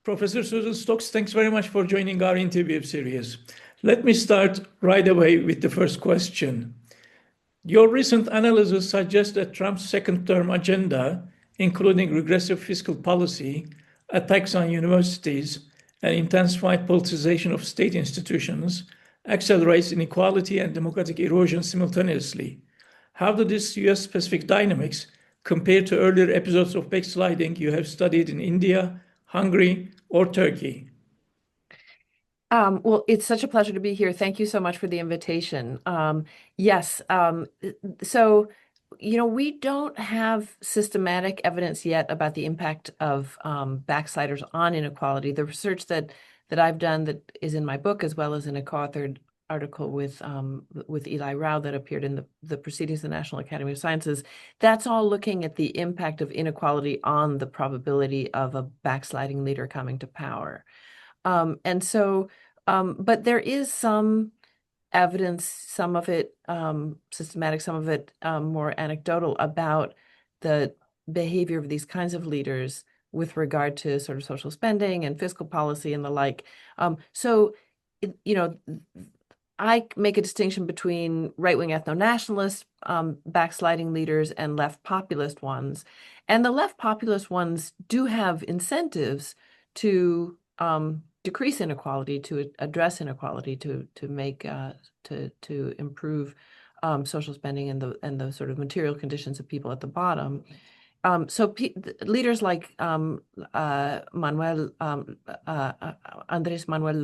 Professor Susan Stokes, thanks very much for joining our interview series. Let me start right away with the first question. Your recent analysis suggests that Trump's second-term agenda, including regressive fiscal policy, attacks on universities, and intensified politicization of state institutions, accelerates inequality and democratic erosion simultaneously. How do these US-specific dynamics compare to earlier episodes of backsliding you have studied in India, Hungary, or Turkey? Well, it's such a pleasure to be here. Thank you so much for the invitation. Yes, so, we don't have systematic evidence yet about the impact of backsliders on inequality. The research that I've done that is in my book, as well as in a co-authored article with Eli Rao that appeared in the Proceedings of the National Academy of Sciences, that's all looking at the impact of inequality on the probability of a backsliding leader coming to power. But there is some evidence, some of it systematic, some of it more anecdotal, about the behavior of these kinds of leaders with regard to sort of social spending and fiscal policy and the like. I make a distinction between right-wing ethno-nationalist backsliding leaders and left populist ones. And the left populist ones do have incentives to decrease inequality, to address inequality, to improve social spending and the sort of material conditions of people at the bottom. Leaders like Andres Manuel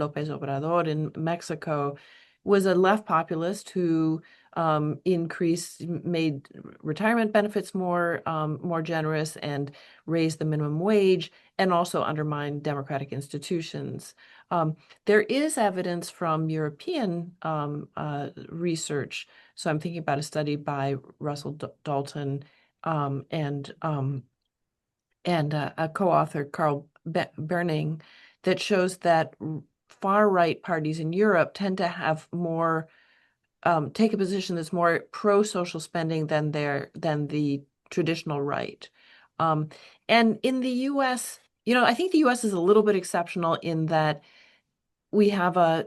López Obrador in Mexico was a left populist who made retirement benefits more generous, and raised the minimum wage, and also undermined democratic institutions. There is evidence from European research. So I'm thinking about a study by Russell Dalton and a co-author, Carl Berning, that shows that far-right parties in Europe tend to have more take a position that's more pro-social spending than the traditional right. And in the U.S., I think the U.S. is a little bit exceptional in that we have a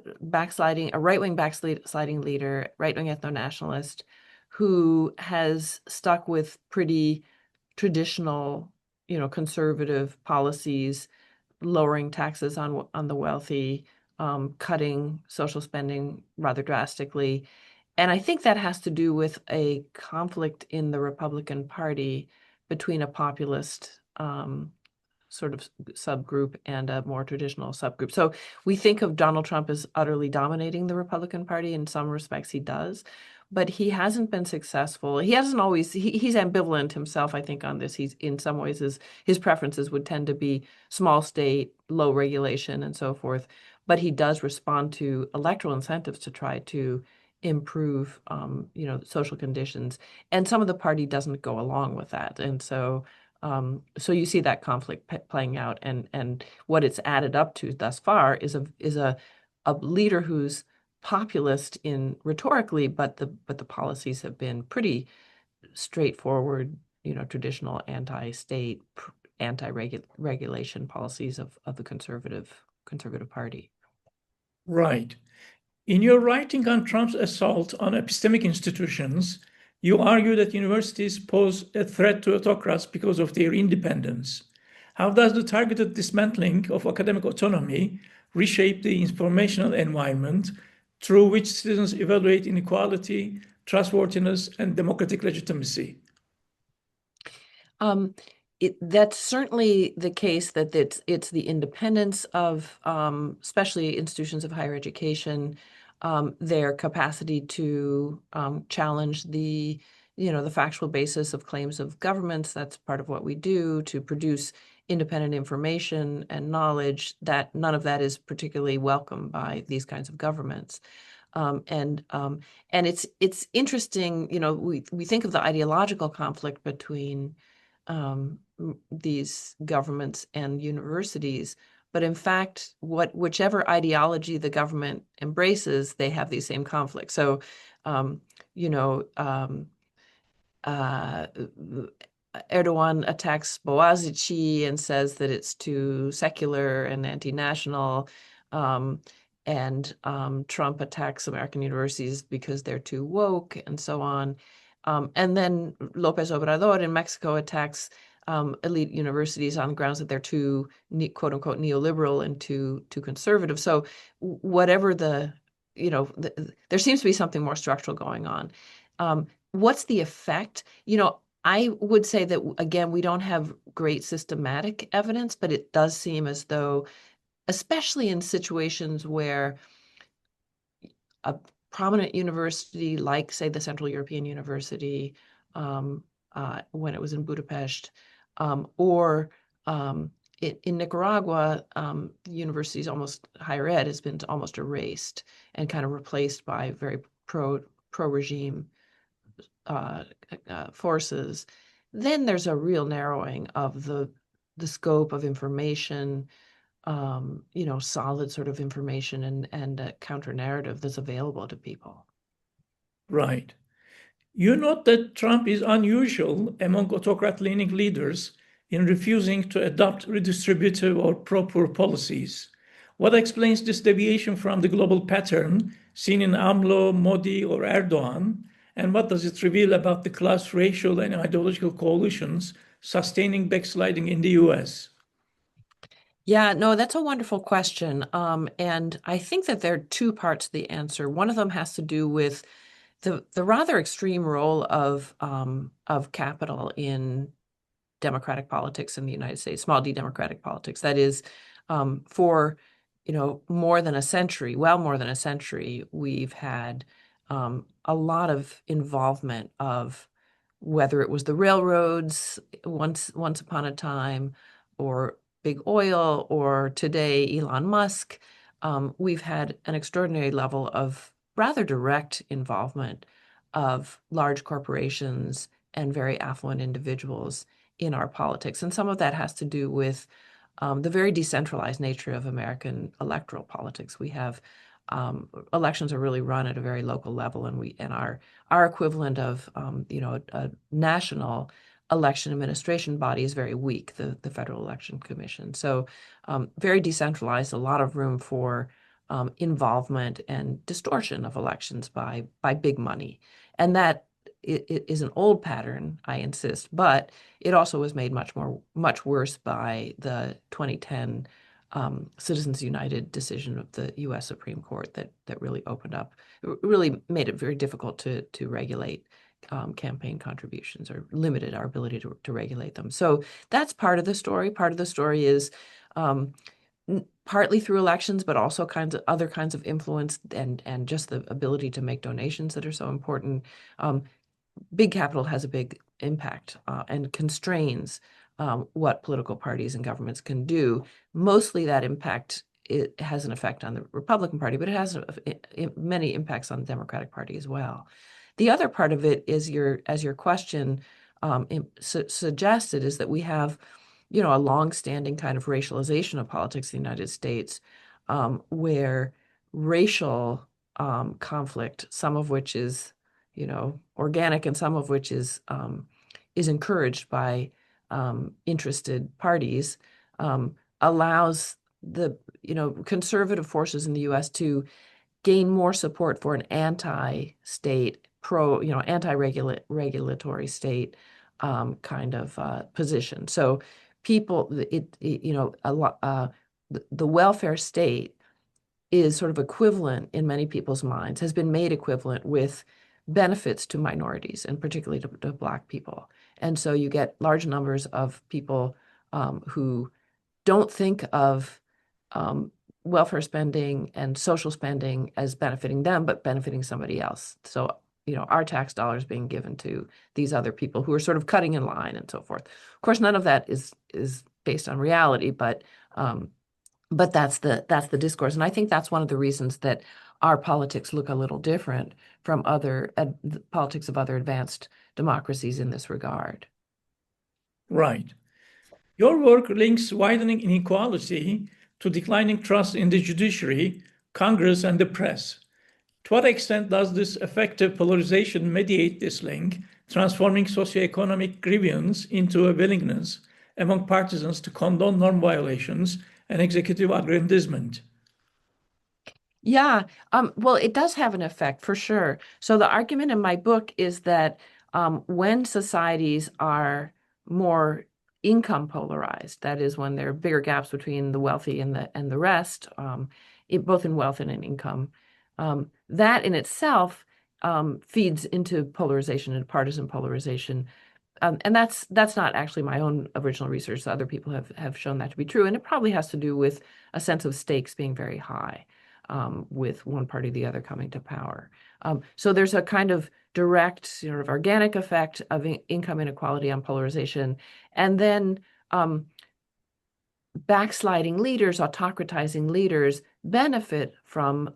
right-wing backsliding leader, right-wing ethno-nationalist, who has stuck with pretty traditional, conservative policies, lowering taxes on the wealthy, cutting social spending rather drastically. And I think that has to do with a conflict in the Republican Party between a populist sort of subgroup and a more traditional subgroup. So we think of Donald Trump as utterly dominating the Republican Party. In some respects, he does, but he hasn't been successful. He hasn't always, he's ambivalent himself, I think, on this. He's, in some ways, his preferences would tend to be small state, low regulation, and so forth. But he does respond to electoral incentives to try to improve, social conditions. And some of the party doesn't go along with that. And so you see that conflict playing out, and what it's added up to thus far is a leader who's populist in rhetorically, but the policies have been pretty straightforward, traditional anti-state, anti-regulation policies of the conservative party. Right. In your writing on Trump's assault on epistemic institutions, you argue that universities pose a threat to autocrats because of their independence. How does the targeted dismantling of academic autonomy reshape the informational environment through which citizens evaluate inequality, trustworthiness, and democratic legitimacy? That's certainly the case, that it's the independence of especially institutions of higher education, their capacity to challenge the factual basis of claims of governments. That's part of what we do, to produce independent information and knowledge. That none of that is particularly welcome by these kinds of governments. And it's interesting, we think of the ideological conflict between these governments and universities, but in fact, whichever ideology the government embraces, they have these same conflicts. So, Erdogan attacks Boğaziçi and says that it's too secular and anti-national. And Trump attacks American universities because they're too woke and so on. And then López Obrador in Mexico attacks elite universities on the grounds that they're too, quote unquote, neoliberal and too conservative. So whatever there seems to be something more structural going on. What's the effect? I would say that, again, we don't have great systematic evidence, but it does seem as though, especially in situations where a prominent university, like, say, the Central European University, when it was in Budapest, or in Nicaragua, universities, almost higher ed has been almost erased and kind of replaced by very pro-regime forces. Then there's a real narrowing of the scope of information, solid sort of information and a counter narrative that's available to people. Right. You note that Trump is unusual among autocrat-leaning leaders in refusing to adopt redistributive or pro-poor policies. What explains this deviation from the global pattern seen in AMLO, Modi, or Erdogan? And what does it reveal about the class, racial, and ideological coalitions sustaining backsliding in the US? Yeah, no, that's a wonderful question. And I think that there are two parts to the answer. One of them has to do with the rather extreme role of capital in democratic politics in the United States, small d democratic politics. That is, for more than a century, well more than a century, we've had a lot of involvement of, whether it was the railroads once upon a time, or big oil, or today Elon Musk. We've had an extraordinary level of rather direct involvement of large corporations and very affluent individuals in our politics. And some of that has to do with the very decentralized nature of American electoral politics. We have elections are really run at a very local level, and our equivalent of a national election administration body is very weak, the Federal Election Commission. So very decentralized, a lot of room for involvement and distortion of elections by big money. And that it is an old pattern, I insist, but it also was made much worse by the 2010 Citizens United decision of the U.S. Supreme Court that really really made it very difficult to regulate campaign contributions, or limited our ability to regulate them. So that's part of the story. Part of the story is partly through elections, but also other kinds of influence and just the ability to make donations that are so important. Big capital has a big impact and constrains what political parties and governments can do. Mostly that impact, it has an effect on the Republican Party, but it has many impacts on the Democratic Party as well. The other part of it is, as your question suggested, is that we have a long-standing kind of racialization of politics in the United States, where racial conflict, some of which is organic, and some of which is encouraged by interested parties, allows the conservative forces in the U.S. to gain more support for an anti-state, anti-regulatory state kind of position. So people, the welfare state is sort of equivalent in many people's minds, has been made equivalent with benefits to minorities, and particularly to Black people. And so you get large numbers of people who don't think of welfare spending and social spending as benefiting them, but benefiting somebody else. So, our tax dollars being given to these other people who are sort of cutting in line and so forth. Of course, none of that is based on reality, but that's the discourse. And I think that's one of the reasons that our politics look a little different from the politics of other advanced democracies in this regard. Right. Your work links widening inequality to declining trust in the judiciary, Congress, and the press. To what extent does this effective polarization mediate this link, transforming socioeconomic grievance into a willingness among partisans to condone norm violations and executive aggrandizement. Yeah, well, it does have an effect for sure. So the argument in my book is that when societies are more income polarized, that is, when there are bigger gaps between the wealthy and the rest, both in wealth and in income, that in itself feeds into polarization and partisan polarization. And that's not actually my own original research. Other people have shown that to be true, and it probably has to do with a sense of stakes being very high, with one party or the other coming to power. So there's a kind of direct, sort of organic effect of income inequality on polarization, and then backsliding leaders, autocratizing leaders benefit from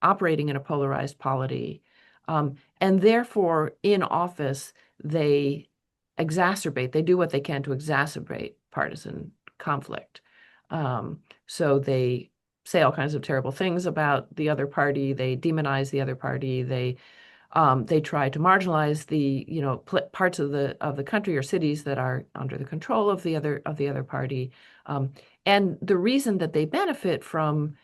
operating in a polarized polity, and therefore in office they they do what they can to exacerbate partisan conflict. So they say all kinds of terrible things about the other party. They demonize the other party. They try to marginalize the parts of the country or cities that are under the control of the other party. And the reason that they benefit from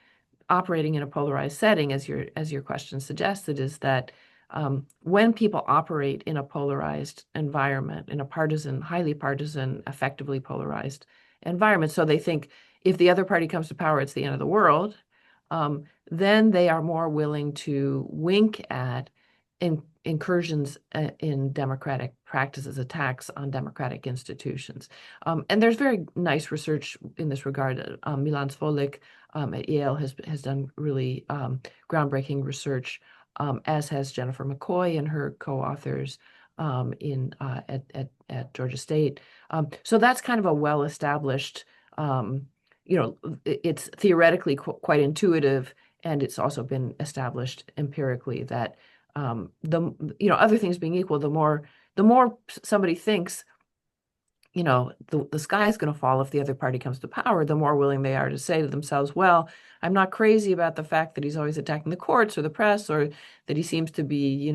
operating in a polarized setting, as your question suggested, is that when people operate in a polarized environment, in a highly partisan, effectively polarized environment, so they think if the other party comes to power, it's the end of the world, then they are more willing to wink at incursions in democratic practices, attacks on democratic institutions. And there's very nice research in this regard. Milan Zvolik at Yale has done really groundbreaking research, as has Jennifer McCoy and her co-authors at Georgia State. So that's kind of a well-established, it's theoretically quite intuitive, and it's also been established empirically that other things being equal, the more somebody thinks, the sky is going to fall if the other party comes to power, the more willing they are to say to themselves, well, I'm not crazy about the fact that he's always attacking the courts or the press, or that he seems to be,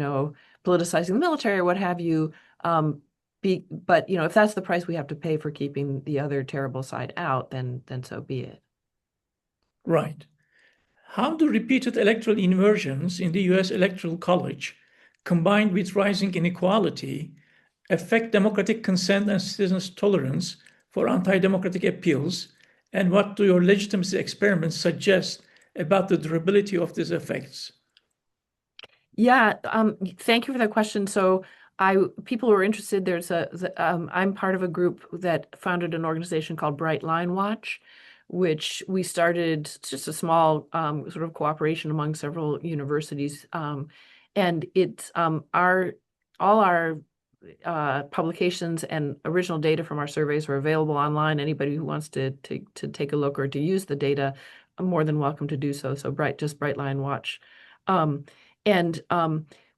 politicizing the military or what have you. But if that's the price we have to pay for keeping the other terrible side out, then so be it. Right. How do repeated electoral inversions in the US Electoral College, combined with rising inequality, affect democratic consent and citizens' tolerance for anti-democratic appeals? And what do your legitimacy experiments suggest about the durability of these effects? Yeah, thank you for that question. So people who are interested, I'm part of a group that founded an organization called Bright Line Watch, which we started just a small sort of cooperation among several universities. And it's all our publications and original data from our surveys are available online. Anybody who wants to take a look or to use the data, I'm more than welcome to do so. So Bright Line Watch. And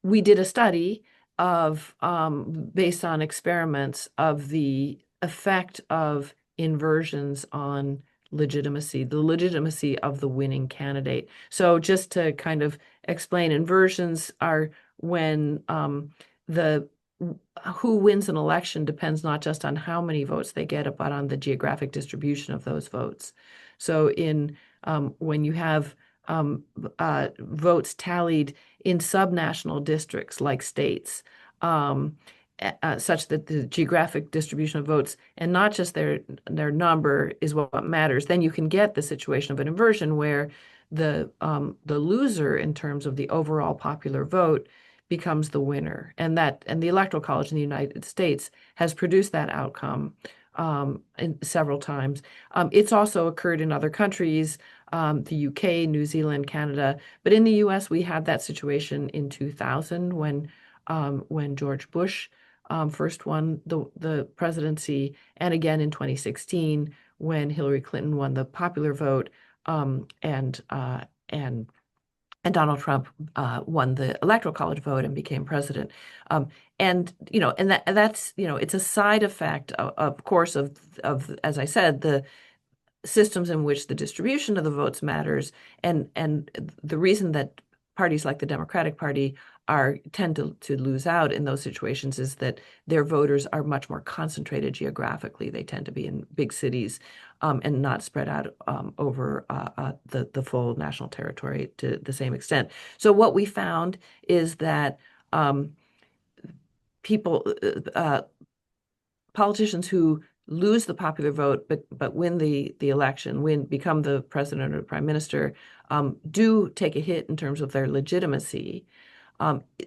we did a study based on experiments of the effect of inversions on legitimacy, the legitimacy of the winning candidate. So just to kind of explain, inversions are when the who wins an election depends not just on how many votes they get, but on the geographic distribution of those votes. So when you have votes tallied in subnational districts like states, such that the geographic distribution of votes and not just their number is what matters, then you can get the situation of an inversion where the loser in terms of the overall popular vote becomes the winner, and the Electoral College in the United States has produced that outcome several times. It's also occurred in other countries, the UK, New Zealand, Canada, but in the US we had that situation in 2000 when George Bush first won the presidency, and again in 2016 when Hillary Clinton won the popular vote, and Donald Trump won the Electoral College vote and became president. That's it's a side effect, of course, of as I said, the systems in which the distribution of the votes matters, and the reason that parties like the Democratic Party tend to lose out in those situations is that their voters are much more concentrated geographically. They tend to be in big cities and not spread out over the full national territory to the same extent. So what we found is that politicians who lose the popular vote but win the election, become the president or the prime minister, do take a hit in terms of their legitimacy.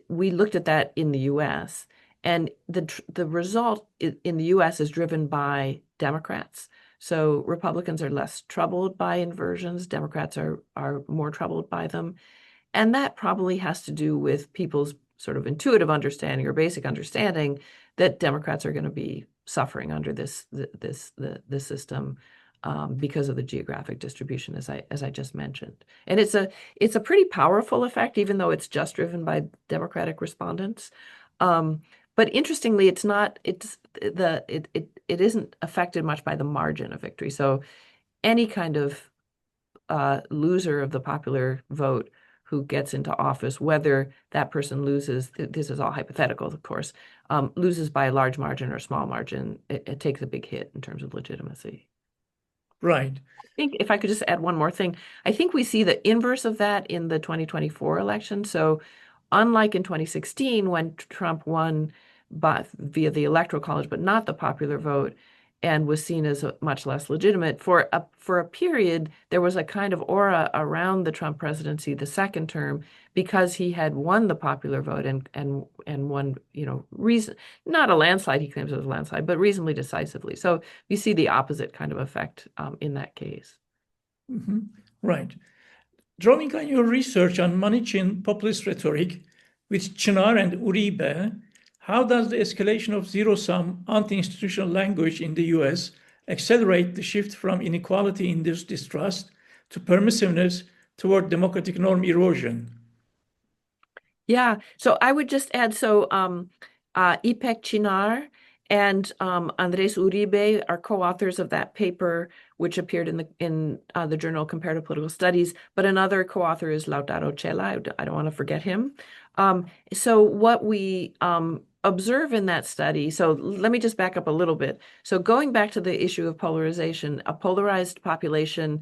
We looked at that in the U.S. and the result in the U.S. is driven by Democrats. So Republicans are less troubled by inversions. Democrats are more troubled by them. And that probably has to do with people's sort of intuitive understanding or basic understanding that Democrats are going to be suffering under this system because of the geographic distribution, as I just mentioned. And it's a pretty powerful effect, even though it's just driven by Democratic respondents. But interestingly, it isn't affected much by the margin of victory. So any kind of loser of the popular vote who gets into office, whether that person loses, this is all hypothetical, of course, loses by a large margin or small margin, it takes a big hit in terms of legitimacy. Right. I think if I could just add one more thing, I think we see the inverse of that in the 2024 election. So unlike in 2016, when Trump won via the Electoral College, but not the popular vote, and was seen as much less legitimate, for a period, there was a kind of aura around the Trump presidency, the second term, because he had won the popular vote and won, not a landslide, he claims it was a landslide, but reasonably decisively. So you see the opposite kind of effect in that case. Mm-hmm. Right. Drawing on your research on Manichin populist rhetoric with Çınar and Uribe, how does the escalation of zero-sum anti-institutional language in the US accelerate the shift from inequality-induced distrust to permissiveness toward democratic norm erosion? Yeah, so I would just add, İpek Çınar and Andres Uribe are co-authors of that paper, which appeared in the journal Comparative Political Studies. But another co-author is Lautaro Cela. I don't want to forget him. So what we observe in that study, so let me just back up a little bit. So going back to the issue of polarization, a polarized population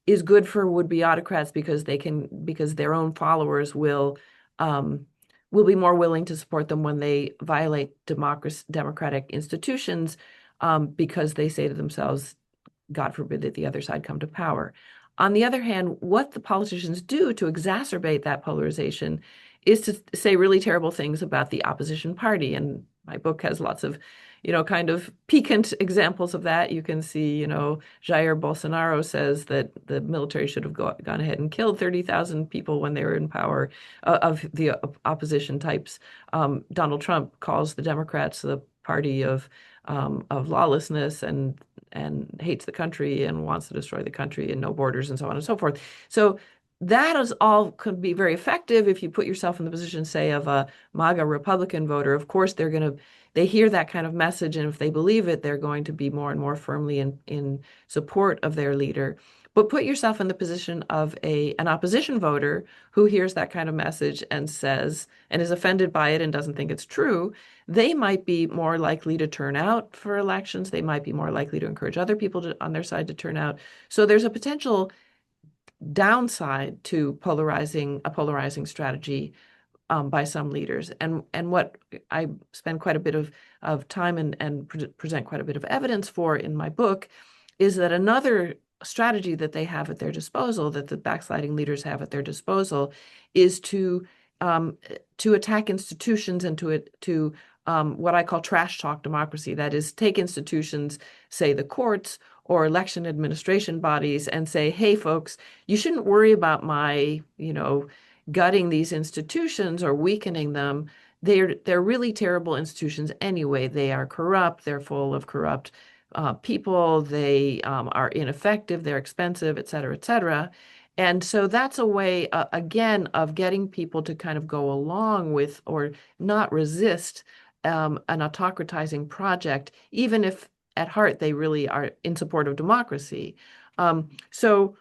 is good for would-be autocrats because their own followers will be more willing to support them when they violate democratic institutions because they say to themselves, God forbid that the other side come to power. On the other hand, what the politicians do to exacerbate that polarization is to say really terrible things about the opposition party. And my book has lots of, kind of piquant examples of that. You can see, Jair Bolsonaro says that the military should have gone ahead and killed 30,000 people when they were in power of the opposition types. Donald Trump calls the Democrats the party of lawlessness and hates the country and wants to destroy the country and no borders and so on and so forth. So that is all could be very effective if you put yourself in the position, say, of a MAGA Republican voter. Of course, they hear that kind of message, and if they believe it, they're going to be more and more firmly in support of their leader. But put yourself in the position of an opposition voter who hears that kind of message and is offended by it and doesn't think it's true. They might be more likely to turn out for elections. They might be more likely to encourage other people on their side to turn out. So there's a potential downside to a polarizing strategy by some leaders. And what I spend quite a bit of time and present quite a bit of evidence for in my book is that another strategy that they have at their disposal, that the backsliding leaders have at their disposal, is to attack institutions and to what I call trash talk democracy. That is, take institutions, say the courts or election administration bodies, and say, hey, folks, you shouldn't worry about my, gutting these institutions or weakening them. They're really terrible institutions anyway. They are corrupt. They're full of corrupt people. They are ineffective. They're expensive, et cetera, et cetera. And so that's a way, again, of getting people to kind of go along with or not resist an autocratizing project, even if at heart they really are in support of democracy. So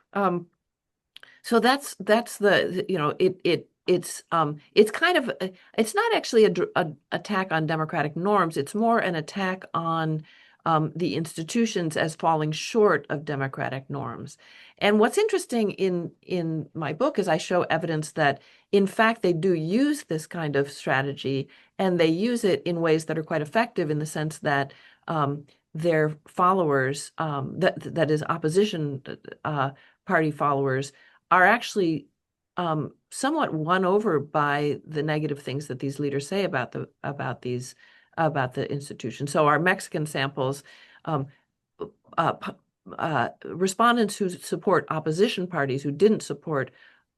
that's the, it's kind of it's not actually a attack on democratic norms. It's more an attack on the institutions as falling short of democratic norms. And what's interesting in my book is I show evidence that, in fact, they do use this kind of strategy, and they use it in ways that are quite effective in the sense that their followers, that is opposition party followers, are actually somewhat won over by the negative things that these leaders say about the institution. So our Mexican samples, uh, respondents who support opposition parties, who didn't support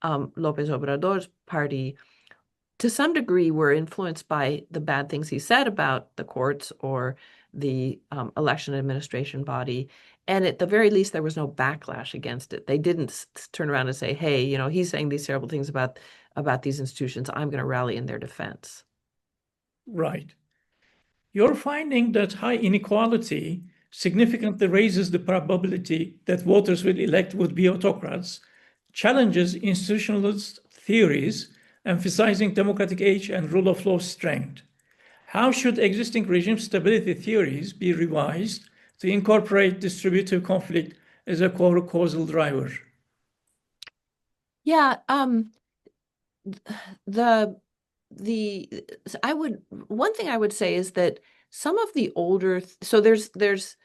López Obrador's party, to some degree were influenced by the bad things he said about the courts or the election administration body. And at the very least, there was no backlash against it. They didn't turn around and say, hey, he's saying these terrible things about these institutions. I'm going to rally in their defense. Right. You're finding that high inequality significantly raises the probability that voters will elect would-be autocrats, challenges institutionalist theories, emphasizing democratic age and rule of law strength. How should existing regime stability theories be revised to incorporate distributive conflict as a core causal driver? Yeah, the one thing I would say is that some of the older, so there's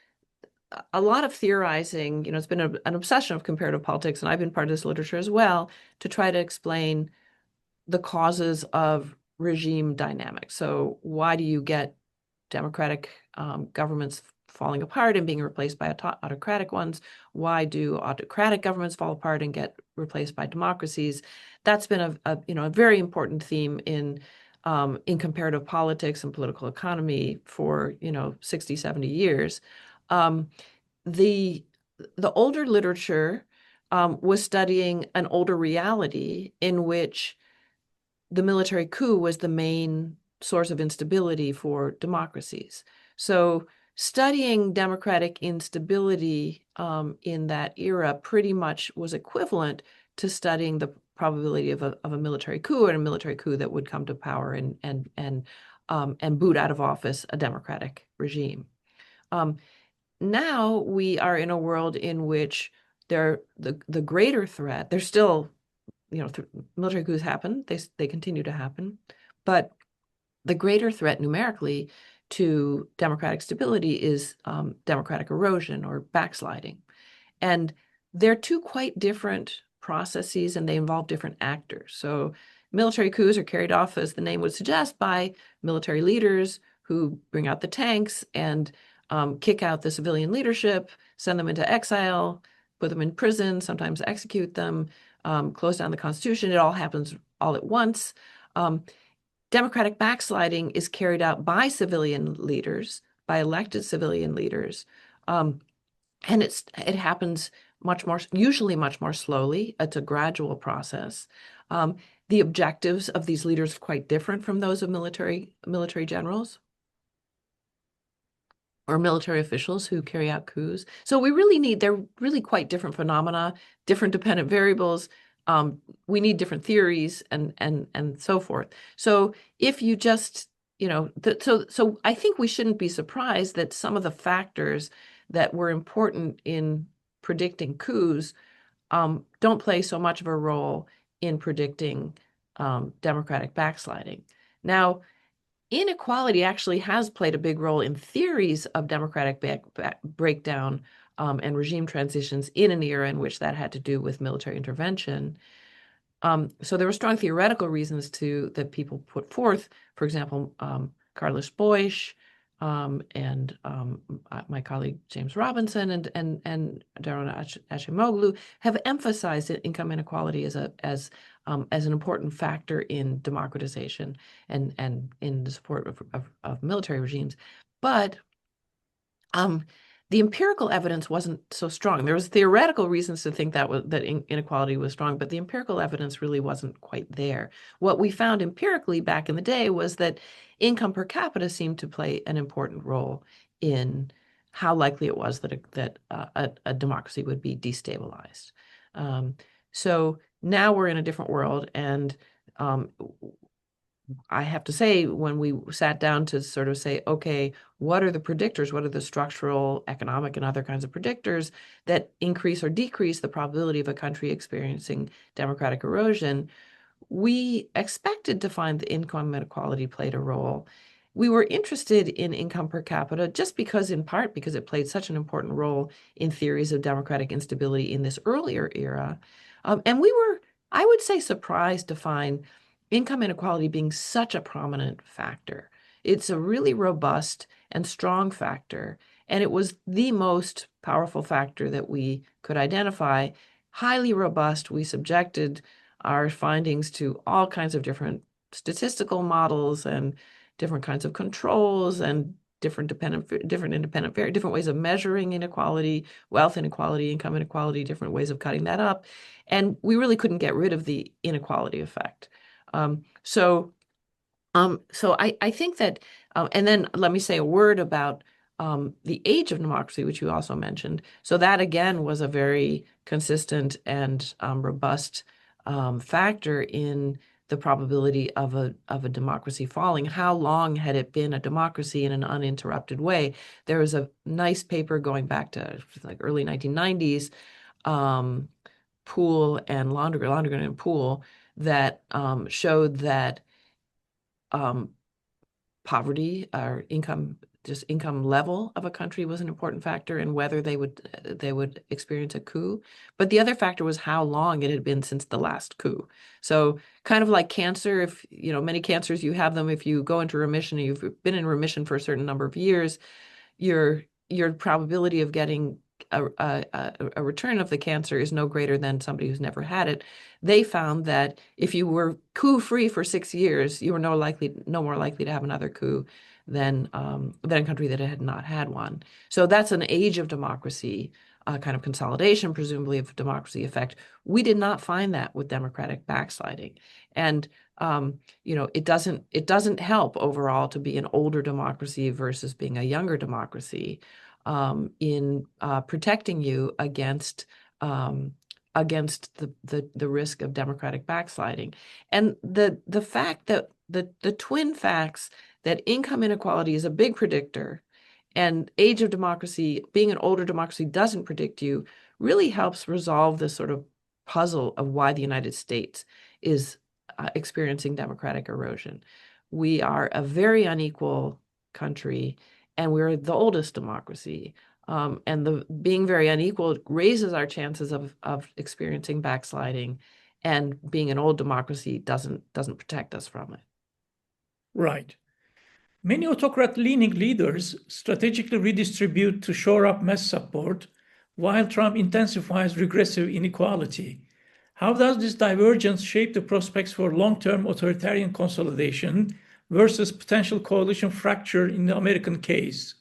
a lot of theorizing, it's been an obsession of comparative politics, and I've been part of this literature as well, to try to explain the causes of regime dynamics. So why do you get democratic governments falling apart and being replaced by autocratic ones? Why do autocratic governments fall apart and get replaced by democracies? That's been a very important theme in comparative politics and political economy for 60, 70 years. The older literature was studying an older reality in which the military coup was the main source of instability for democracies. So studying democratic instability in that era pretty much was equivalent to studying the probability of a military coup, and a military coup that would come to power and boot out of office a democratic regime. Now we are in a world in which the greater threat, there's still, military coups happen, they continue to happen, but the greater threat numerically to democratic stability is democratic erosion or backsliding. And they're two quite different processes, and they involve different actors. So military coups are carried off, as the name would suggest, by military leaders who bring out the tanks and kick out the civilian leadership, send them into exile, put them in prison, sometimes execute them, close down the Constitution. It all happens all at once. Democratic backsliding is carried out by civilian leaders, by elected civilian leaders. And it happens usually much more slowly. It's a gradual process. The objectives of these leaders are quite different from those of military generals or military officials who carry out coups. So they're really quite different phenomena, different dependent variables. We need different theories and so forth. So if you just, so I think we shouldn't be surprised that some of the factors that were important in predicting coups don't play so much of a role in predicting democratic backsliding. Now, inequality actually has played a big role in theories of democratic breakdown and regime transitions in an era in which that had to do with military intervention. So there were strong theoretical reasons that people put forth. For example, Carlos Boix and my colleague James Robinson and Daron Acemoglu have emphasized that income inequality as an important factor in democratization and in the support of military regimes. But the empirical evidence wasn't so strong. There was theoretical reasons to think that inequality was strong, but the empirical evidence really wasn't quite there. What we found empirically back in the day was that income per capita seemed to play an important role in how likely it was that a democracy would be destabilized. So now we're in a different world, and I have to say, when we sat down to sort of say, okay, what are the predictors? What are the structural, economic, and other kinds of predictors that increase or decrease the probability of a country experiencing democratic erosion? We expected to find the income inequality played a role. We were interested in income per capita just because, in part, because it played such an important role in theories of democratic instability in this earlier era. And we were, I would say, surprised to find income inequality being such a prominent factor. It's a really robust and strong factor, and it was the most powerful factor that we could identify. Highly robust. We subjected our findings to all kinds of different statistical models and different kinds of controls and different ways of measuring inequality, wealth inequality, income inequality, different ways of cutting that up. And we really couldn't get rid of the inequality effect. So I think that, and then let me say a word about the age of democracy, which you also mentioned. So that again was a very consistent and robust factor in the probability of a democracy falling. How long had it been a democracy in an uninterrupted way? There was a nice paper going back to like early 1990s, Poole and Lonergan and Poole, that showed that poverty or income level of a country was an important factor in whether they would experience a coup. But the other factor was how long it had been since the last coup. So kind of like cancer, if many cancers, you have them if you go into remission and you've been in remission for a certain number of years, your probability of getting a return of the cancer is no greater than somebody who's never had it. They found that if you were coup-free for 6 years, you were no more likely to have another coup than a country that had not had one. So that's an age of democracy, kind of consolidation, presumably of democracy effect. We did not find that with democratic backsliding, and it doesn't help overall to be an older democracy versus being a younger democracy in protecting you against the risk of democratic backsliding. And the fact that the twin facts that income inequality is a big predictor and age of democracy, being an older democracy, doesn't predict you, really helps resolve this sort of puzzle of why the United States is experiencing democratic erosion. We are a very unequal country, and we're the oldest democracy. And the being very unequal raises our chances of experiencing backsliding, and being an old democracy doesn't protect us from it. Right. Many autocrat-leaning leaders strategically redistribute to shore up mass support, while Trump intensifies regressive inequality. How does this divergence shape the prospects for long-term authoritarian consolidation versus potential coalition fracture in the American case?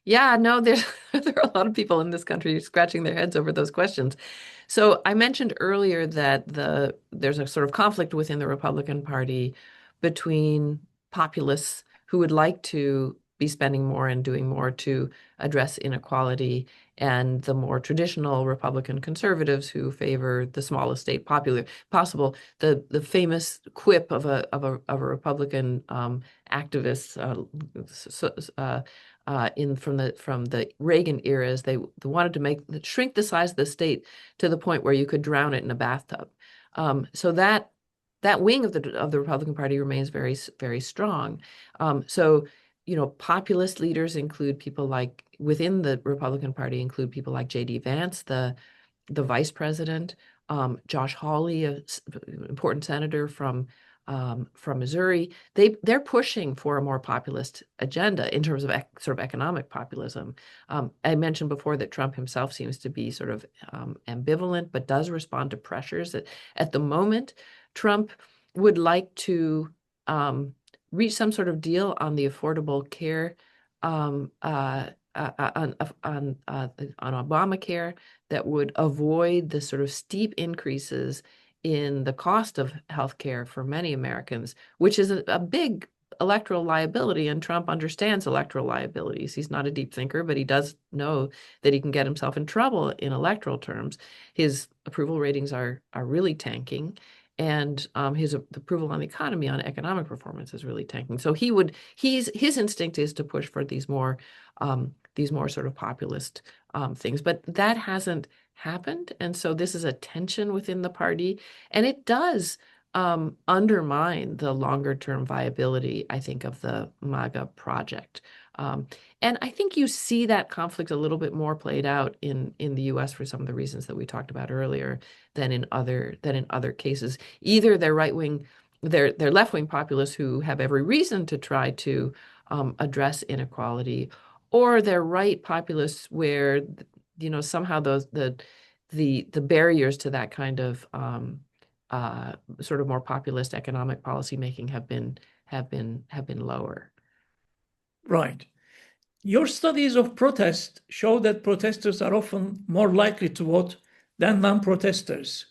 Yeah, no, there are a lot of people in this country scratching their heads over those questions. So I mentioned earlier that there's a sort of conflict within the Republican Party between populists who would like to be spending more and doing more to address inequality, and the more traditional Republican conservatives who favor the smallest state possible. The famous quip of a Republican activist from the Reagan era is they wanted to shrink the size of the state to the point where you could drown it in a bathtub. So that wing of the Republican Party remains very, very strong. So populist leaders include people like, within the Republican Party, include people like J.D. Vance, the vice president, Josh Hawley, an important senator from Missouri. They're pushing for a more populist agenda in terms of sort of economic populism. I mentioned before that Trump himself seems to be sort of ambivalent, but does respond to pressures. At the moment, Trump would like to reach some sort of deal on the Affordable Care on Obamacare that would avoid the sort of steep increases in the cost of healthcare for many Americans, which is a big electoral liability, and Trump understands electoral liabilities. He's not a deep thinker, but he does know that he can get himself in trouble in electoral terms. His approval ratings are really tanking, and his approval on the economy, on economic performance, is really tanking. So his instinct is to push for these more sort of populist things, but that hasn't happened, and so this is a tension within the party, and it does undermine the longer term viability, I think, of the MAGA project. And I think you see that conflict a little bit more played out in the U.S. for some of the reasons that we talked about earlier than in other cases. Either they're they're left-wing populists who have every reason to try to address inequality, or they're right populists where somehow the barriers to that kind of sort of more populist economic policy making have been lower. Right. Your studies of protest show that protesters are often more likely to vote than non-protesters.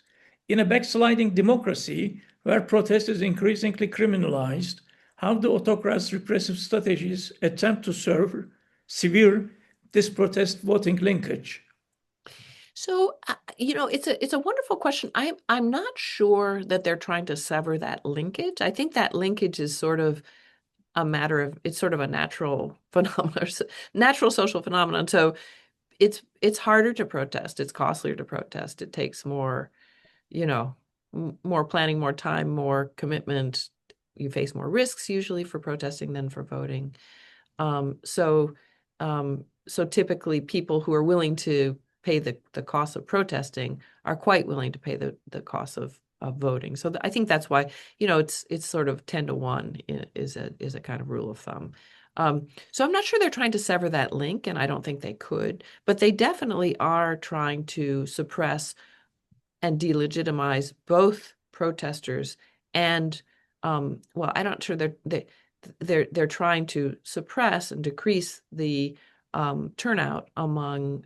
In a backsliding democracy where protest is increasingly criminalized, how do autocrats' repressive strategies attempt to sever this protest voting linkage? So, it's a wonderful question. I'm not sure that they're trying to sever that linkage. I think that linkage is sort of it's sort of a natural phenomenon, natural social phenomenon. So it's harder to protest. It's costlier to protest. It takes more, more planning, more time, more commitment. You face more risks usually for protesting than for voting. So typically people who are willing to pay the cost of protesting are quite willing to pay the cost of voting. So I think that's why, it's sort of 10 to 1 is a kind of rule of thumb. So I'm not sure they're trying to sever that link, and I don't think they could, but they definitely are trying to suppress and delegitimize both protesters and I'm not sure they're trying to suppress and decrease the turnout among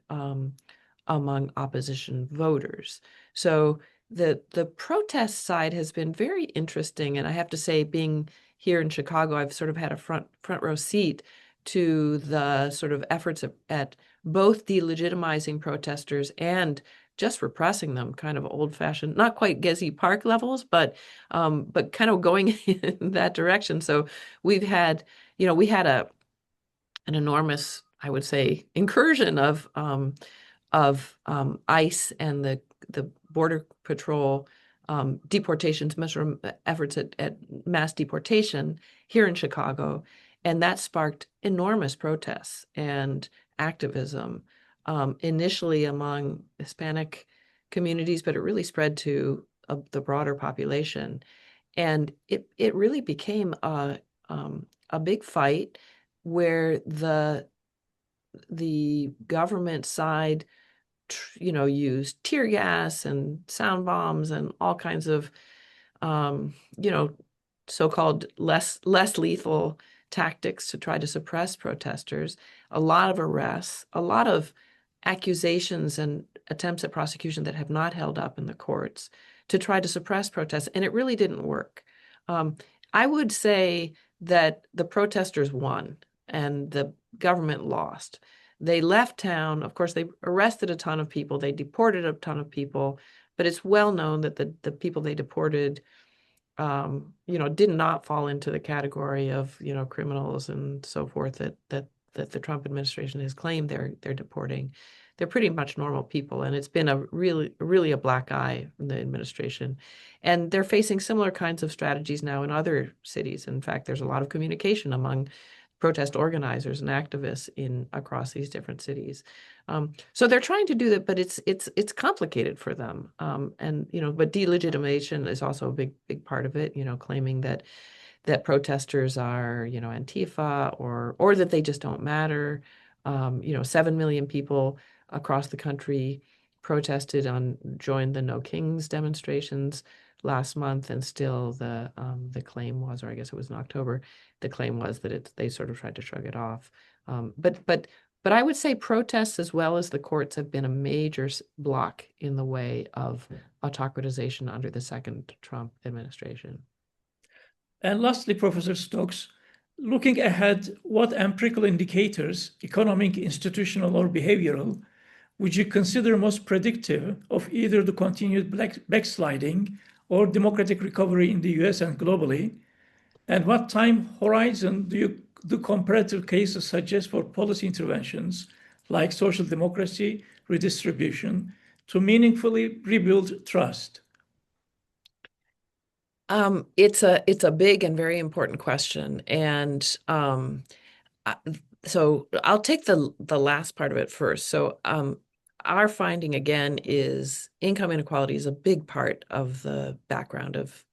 opposition voters. So the protest side has been very interesting, and I have to say, being here in Chicago, I've sort of had a front row seat to the sort of efforts at both delegitimizing protesters and just repressing them, kind of old-fashioned, not quite Gezi Park levels, but kind of going in that direction. So we had an enormous, I would say, incursion of ICE and the Border Patrol deportations, efforts at mass deportation here in Chicago, and that sparked enormous protests and activism, initially among Hispanic communities, but it really spread to the broader population, and it really became a big fight where the government side used tear gas and sound bombs and all kinds of so-called less lethal tactics to try to suppress protesters. A lot of arrests, a lot of accusations and attempts at prosecution that have not held up in the courts to try to suppress protests, and it really didn't work. I would say that the protesters won and the government lost. They left town. Of course, they arrested a ton of people. They deported a ton of people, but it's well known that the people they deported, did not fall into the category of, criminals and so forth that the Trump administration has claimed they're deporting. They're pretty much normal people, and it's been a really a black eye in the administration. And they're facing similar kinds of strategies now in other cities. In fact, there's a lot of communication among protest organizers and activists across these different cities. So they're trying to do that, but it's complicated for them. But delegitimation is also a big part of it. Claiming that protesters are Antifa or that they just don't matter. 7 million people across the country joined the No Kings demonstrations last month, and still the claim was, or I guess it was in October, the claim was that they sort of tried to shrug it off. But I would say protests as well as the courts have been a major block in the way of autocratization under the second Trump administration. And lastly, Professor Stokes, looking ahead, what empirical indicators, economic, institutional, or behavioral, would you consider most predictive of either the continued backsliding or democratic recovery in the US and globally? And what time horizon do comparative cases suggest for policy interventions like social democracy redistribution to meaningfully rebuild trust? It's a big and very important question, and I- so I'll take the last part of it first. So our finding again is income inequality is a big part of the background of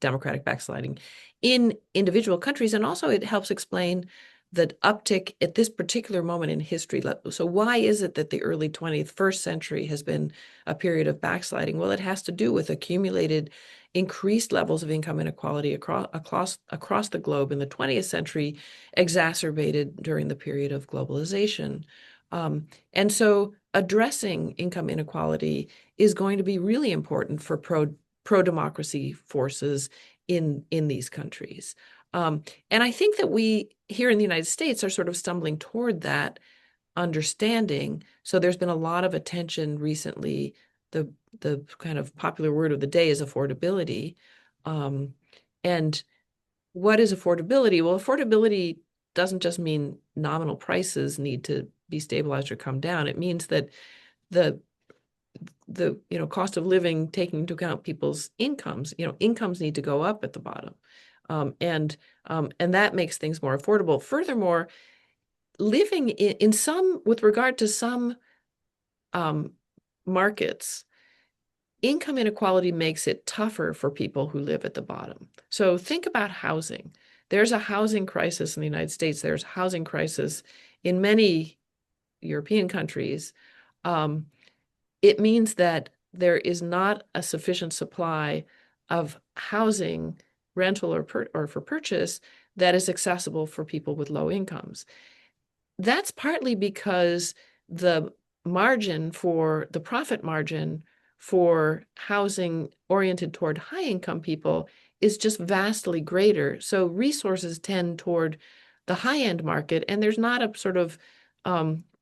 democratic backsliding in individual countries, and also it helps explain the uptick at this particular moment in history. So why is it that the early 21st century has been a period of backsliding? Well, it has to do with accumulated increased levels of income inequality across the globe in the 20th century, exacerbated during the period of globalization. And so addressing income inequality is going to be really important for pro-democracy forces in these countries. And I think that we here in the United States are sort of stumbling toward that understanding. So there's been a lot of attention recently. The kind of popular word of the day is affordability. And what is affordability? Well, affordability doesn't just mean nominal prices need to be stabilized or come down. It means that the cost of living, taking into account people's incomes, incomes need to go up at the bottom. And that makes things more affordable. Furthermore, living in some, with regard to some markets, income inequality makes it tougher for people who live at the bottom. So think about housing. There's a housing crisis in the United States. There's a housing crisis in many European countries. It means that there is not a sufficient supply of housing, rental or for purchase, that is accessible for people with low incomes. That's partly because the profit margin for housing oriented toward high income people is just vastly greater. So resources tend toward the high end market, and there's not a sort of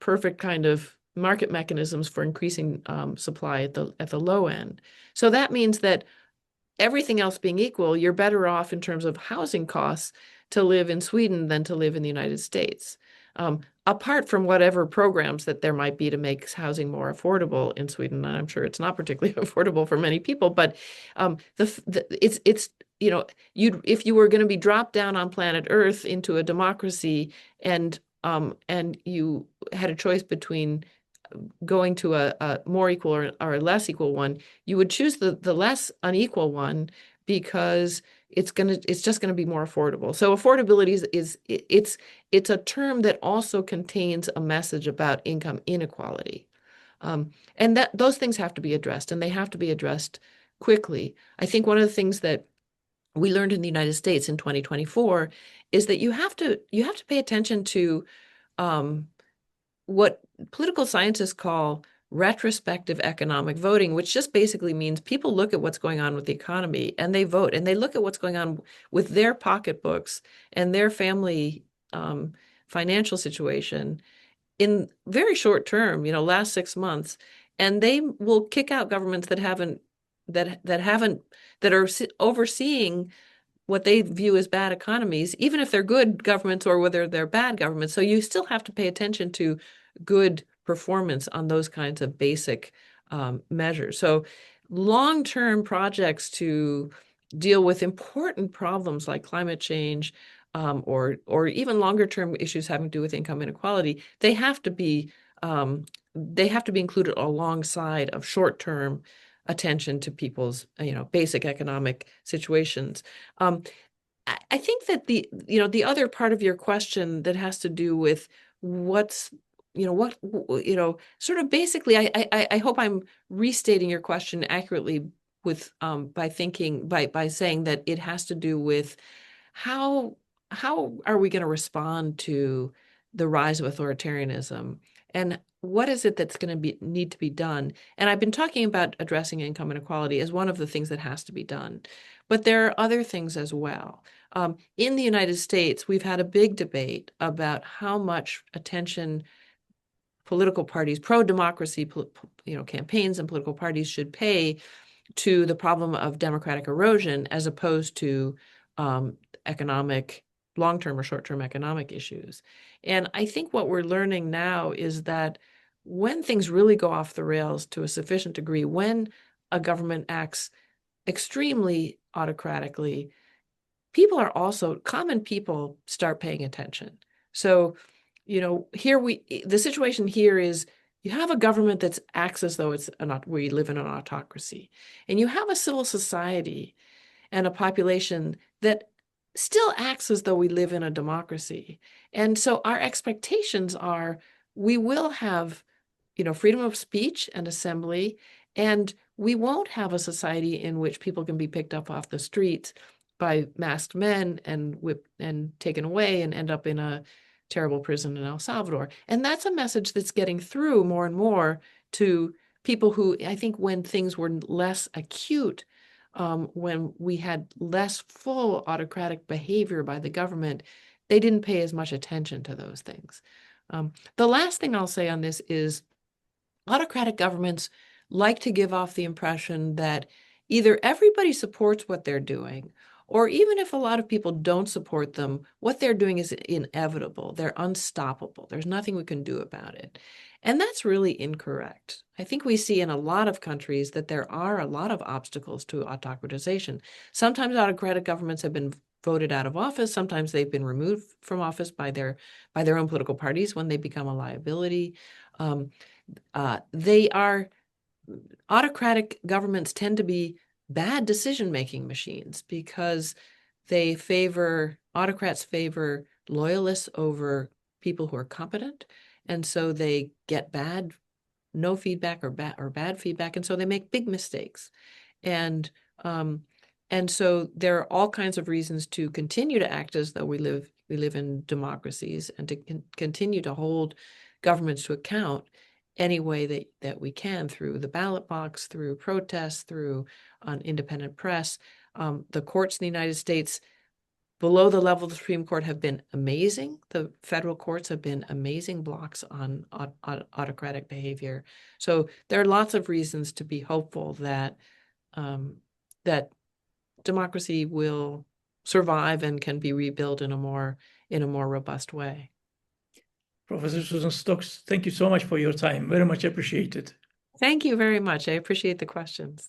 perfect kind of market mechanisms for increasing supply at the low end. So that means that everything else being equal, you're better off in terms of housing costs to live in Sweden than to live in the United States. Apart from whatever programs that there might be to make housing more affordable in Sweden, and I'm sure it's not particularly affordable for many people, but it's if you were going to be dropped down on planet Earth into a democracy and you had a choice between going to a more equal or a less equal one, you would choose the less unequal one because it's just gonna be more affordable. So affordability it's a term that also contains a message about income inequality. And that those things have to be addressed, and they have to be addressed quickly. I think one of the things that we learned in the United States in 2024 is that you have to pay attention to what political scientists call retrospective economic voting, which just basically means people look at what's going on with the economy and they vote, and they look at what's going on with their pocketbooks and their family financial situation in very short term, last 6 months, and they will kick out governments that are overseeing what they view as bad economies, even if they're good governments or whether they're bad governments. So you still have to pay attention to good performance on those kinds of basic measures. So long-term projects to deal with important problems like climate change, or even longer-term issues having to do with income inequality, they have to be included alongside of short-term attention to people's basic economic situations. I think that the other part of your question that has to do with what's what sort of basically, I hope I'm restating your question accurately with by saying that it has to do with how are we going to respond to the rise of authoritarianism, and what is it that's going to need to be done? And I've been talking about addressing income inequality as one of the things that has to be done, but there are other things as well. In the United States, we've had a big debate about how much attention political parties, pro-democracy, campaigns and political parties should pay to the problem of democratic erosion as opposed to economic, long-term or short-term economic issues. And I think what we're learning now is that when things really go off the rails to a sufficient degree, when a government acts extremely autocratically, common people start paying attention. So, the situation here is you have a government that acts as though we live in an autocracy, and you have a civil society and a population that still acts as though we live in a democracy. And so our expectations are we will have, freedom of speech and assembly, and we won't have a society in which people can be picked up off the streets by masked men and whipped and taken away and end up in a terrible prison in El Salvador. And that's a message that's getting through more and more to people who, I think, when things were less acute, when we had less full autocratic behavior by the government, they didn't pay as much attention to those things. The last thing I'll say on this is autocratic governments like to give off the impression that either everybody supports what they're doing, or even if a lot of people don't support them, what they're doing is inevitable. They're unstoppable. There's nothing we can do about it. And that's really incorrect. I think we see in a lot of countries that there are a lot of obstacles to autocratization. Sometimes autocratic governments have been voted out of office. Sometimes they've been removed from office by their own political parties when they become a liability. Autocratic governments tend to be bad decision-making machines because autocrats favor loyalists over people who are competent. And so they get no feedback or bad feedback. And so they make big mistakes. And so there are all kinds of reasons to continue to act as though we live in democracies and to continue to hold governments to account any way that we can, through the ballot box, through protests, through an independent press. The courts in the United States, below the level of the Supreme Court, have been amazing. The federal courts have been amazing blocks on autocratic behavior. So there are lots of reasons to be hopeful that that democracy will survive and can be rebuilt in a more robust way. Professor Susan Stokes, thank you so much for your time. Very much appreciated. Thank you very much. I appreciate the questions.